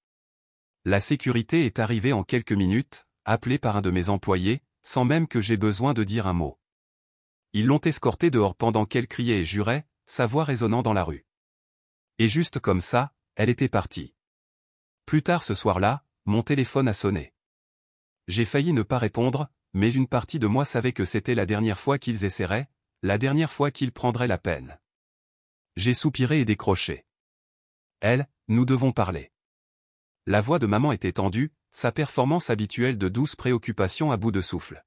La sécurité est arrivée en quelques minutes, appelée par un de mes employés, sans même que j'aie besoin de dire un mot. Ils l'ont escortée dehors pendant qu'elle criait et jurait, sa voix résonnant dans la rue. Et juste comme ça, elle était partie. Plus tard ce soir-là, mon téléphone a sonné. J'ai failli ne pas répondre, mais une partie de moi savait que c'était la dernière fois qu'ils essaieraient, la dernière fois qu'ils prendraient la peine. J'ai soupiré et décroché. Elle, nous devons parler. La voix de maman était tendue, sa performance habituelle de douce préoccupation à bout de souffle.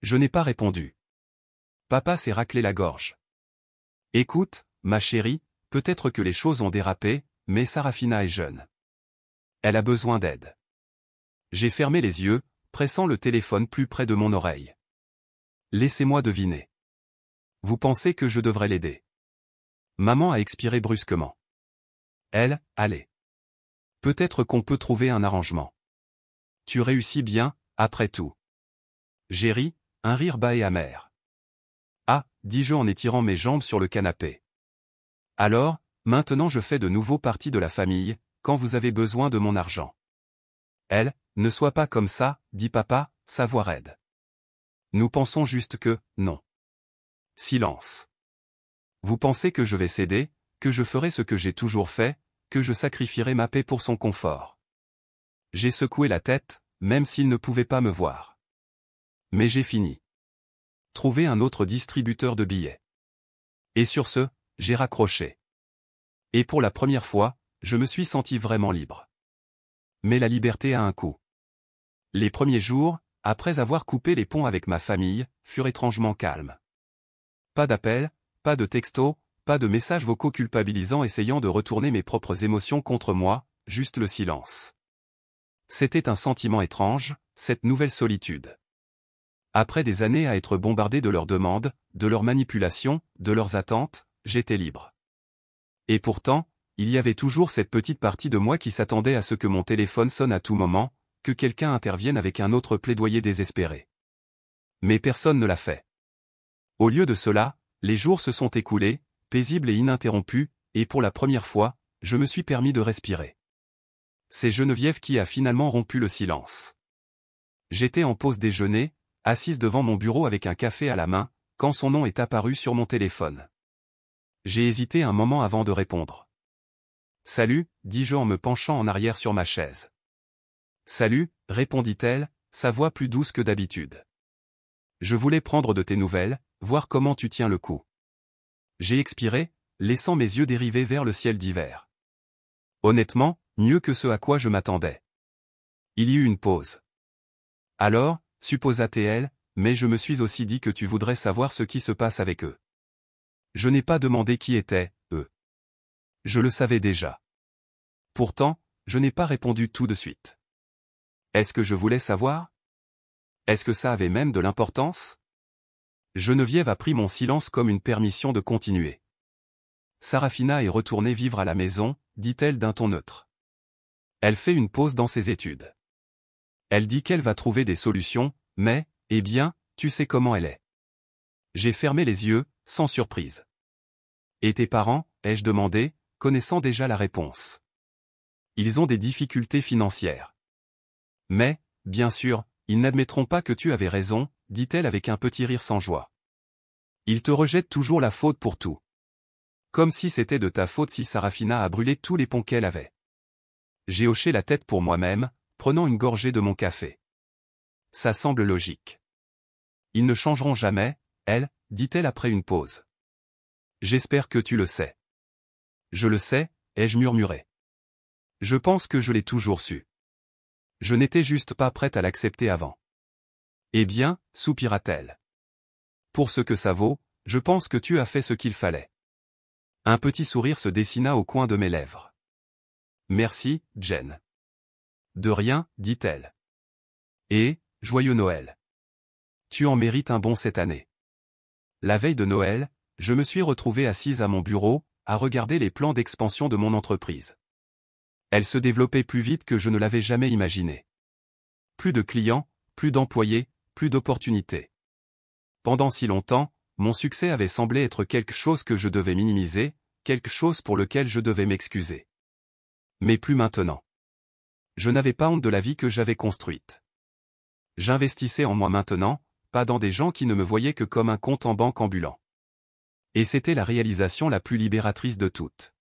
Je n'ai pas répondu. Papa s'est raclé la gorge. Écoute, ma chérie, peut-être que les choses ont dérapé, mais Sarafina est jeune. Elle a besoin d'aide. J'ai fermé les yeux, pressant le téléphone plus près de mon oreille. Laissez-moi deviner. Vous pensez que je devrais l'aider? Maman a expiré brusquement. Elle, allez. Peut-être qu'on peut trouver un arrangement. Tu réussis bien, après tout. J'ai ri, un rire bas et amer. Ah, dis-je en étirant mes jambes sur le canapé. Alors, maintenant je fais de nouveau partie de la famille, quand vous avez besoin de mon argent. Elle, ne sois pas comme ça, dit papa, sa voix raide. Nous pensons juste que, non. Silence. Vous pensez que je vais céder, que je ferai ce que j'ai toujours fait, que je sacrifierai ma paix pour son confort. J'ai secoué la tête, même s'il ne pouvait pas me voir. Mais j'ai fini. Trouver un autre distributeur de billets. Et sur ce, j'ai raccroché. Et pour la première fois, je me suis senti vraiment libre. Mais la liberté a un coût. Les premiers jours, après avoir coupé les ponts avec ma famille, furent étrangement calmes. Pas d'appels, pas de textos, pas de messages vocaux culpabilisants essayant de retourner mes propres émotions contre moi, juste le silence. C'était un sentiment étrange, cette nouvelle solitude. Après des années à être bombardé de leurs demandes, de leurs manipulations, de leurs attentes, j'étais libre. Et pourtant, il y avait toujours cette petite partie de moi qui s'attendait à ce que mon téléphone sonne à tout moment, que quelqu'un intervienne avec un autre plaidoyer désespéré. Mais personne ne l'a fait. Au lieu de cela, les jours se sont écoulés, paisibles et ininterrompus, et pour la première fois, je me suis permis de respirer. C'est Geneviève qui a finalement rompu le silence. J'étais en pause déjeuner, assise devant mon bureau avec un café à la main, quand son nom est apparu sur mon téléphone. J'ai hésité un moment avant de répondre. « Salut », dis-je en me penchant en arrière sur ma chaise. « Salut », répondit-elle, sa voix plus douce que d'habitude. « Je voulais prendre de tes nouvelles, voir comment tu tiens le coup. » J'ai expiré, laissant mes yeux dériver vers le ciel d'hiver. Honnêtement, mieux que ce à quoi je m'attendais. Il y eut une pause. Alors, supposa-t-elle, mais je me suis aussi dit que tu voudrais savoir ce qui se passe avec eux. Je n'ai pas demandé qui étaient, eux. Je le savais déjà. Pourtant, je n'ai pas répondu tout de suite. Est-ce que je voulais savoir? Est-ce que ça avait même de l'importance? Geneviève a pris mon silence comme une permission de continuer. Sarafina est retournée vivre à la maison, dit-elle d'un ton neutre. Elle fait une pause dans ses études. Elle dit qu'elle va trouver des solutions, mais, eh bien, tu sais comment elle est. J'ai fermé les yeux, sans surprise. Et tes parents, ai-je demandé, connaissant déjà la réponse. Ils ont des difficultés financières. Mais, bien sûr, ils n'admettront pas que tu avais raison, dit-elle avec un petit rire sans joie. Ils te rejettent toujours la faute pour tout. Comme si c'était de ta faute si Sarafina a brûlé tous les ponts qu'elle avait. J'ai hoché la tête pour moi-même, prenant une gorgée de mon café. Ça semble logique. Ils ne changeront jamais, elle, dit-elle après une pause. J'espère que tu le sais. Je le sais, ai-je murmuré. Je pense que je l'ai toujours su. Je n'étais juste pas prête à l'accepter avant. Eh bien, soupira-t-elle. Pour ce que ça vaut, je pense que tu as fait ce qu'il fallait. Un petit sourire se dessina au coin de mes lèvres. Merci, Jen. De rien, dit-elle. Et, joyeux Noël. Tu en mérites un bon cette année. La veille de Noël, je me suis retrouvée assise à mon bureau, à regarder les plans d'expansion de mon entreprise. Elle se développait plus vite que je ne l'avais jamais imaginé. Plus de clients, plus d'employés, plus d'opportunités. Pendant si longtemps, mon succès avait semblé être quelque chose que je devais minimiser, quelque chose pour lequel je devais m'excuser. Mais plus maintenant. Je n'avais pas honte de la vie que j'avais construite. J'investissais en moi maintenant, pas dans des gens qui ne me voyaient que comme un compte en banque ambulant. Et c'était la réalisation la plus libératrice de toutes.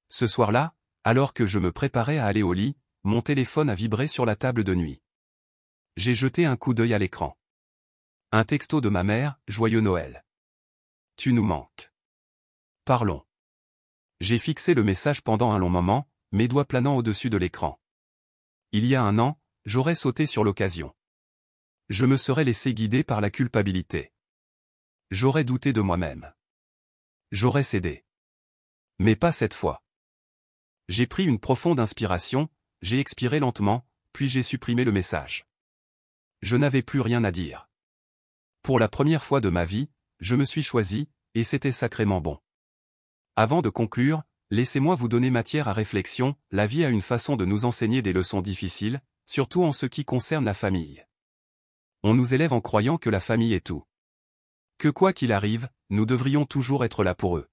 Ce soir-là, alors que je me préparais à aller au lit, mon téléphone a vibré sur la table de nuit. J'ai jeté un coup d'œil à l'écran. Un texto de ma mère, joyeux Noël. Tu nous manques. Parlons. J'ai fixé le message pendant un long moment, mes doigts planant au-dessus de l'écran. Il y a un an, j'aurais sauté sur l'occasion. Je me serais laissé guider par la culpabilité. J'aurais douté de moi-même. J'aurais cédé. Mais pas cette fois. J'ai pris une profonde inspiration, j'ai expiré lentement, puis j'ai supprimé le message. Je n'avais plus rien à dire. Pour la première fois de ma vie, je me suis choisi, et c'était sacrément bon. Avant de conclure, laissez-moi vous donner matière à réflexion, la vie a une façon de nous enseigner des leçons difficiles, surtout en ce qui concerne la famille. On nous élève en croyant que la famille est tout. Que quoi qu'il arrive, nous devrions toujours être là pour eux.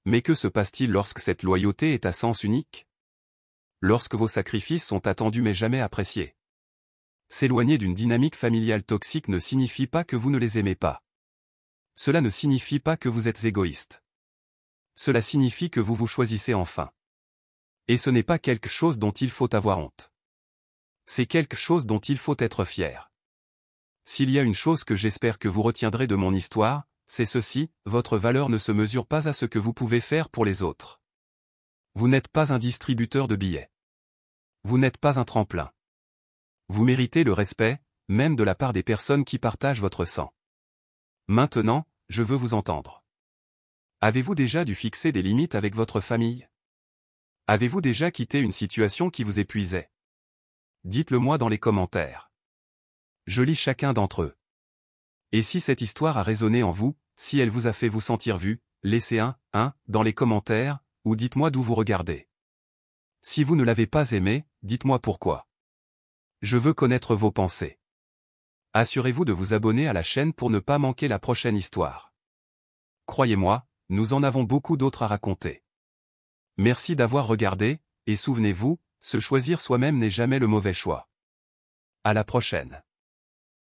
Mais que se passe-t-il lorsque cette loyauté est à sens unique? Lorsque vos sacrifices sont attendus mais jamais appréciés. S'éloigner d'une dynamique familiale toxique ne signifie pas que vous ne les aimez pas. Cela ne signifie pas que vous êtes égoïste. Cela signifie que vous vous choisissez enfin. Et ce n'est pas quelque chose dont il faut avoir honte. C'est quelque chose dont il faut être fier. S'il y a une chose que j'espère que vous retiendrez de mon histoire, c'est ceci, votre valeur ne se mesure pas à ce que vous pouvez faire pour les autres. Vous n'êtes pas un distributeur de billets. Vous n'êtes pas un tremplin. Vous méritez le respect, même de la part des personnes qui partagent votre sang. Maintenant, je veux vous entendre. Avez-vous déjà dû fixer des limites avec votre famille? Avez-vous déjà quitté une situation qui vous épuisait? Dites-le moi dans les commentaires. Je lis chacun d'entre eux. Et si cette histoire a résonné en vous, si elle vous a fait vous sentir vu, laissez un dans les commentaires, ou dites-moi d'où vous regardez. Si vous ne l'avez pas aimé, dites-moi pourquoi. Je veux connaître vos pensées. Assurez-vous de vous abonner à la chaîne pour ne pas manquer la prochaine histoire. Croyez-moi, nous en avons beaucoup d'autres à raconter. Merci d'avoir regardé, et souvenez-vous, se choisir soi-même n'est jamais le mauvais choix. À la prochaine.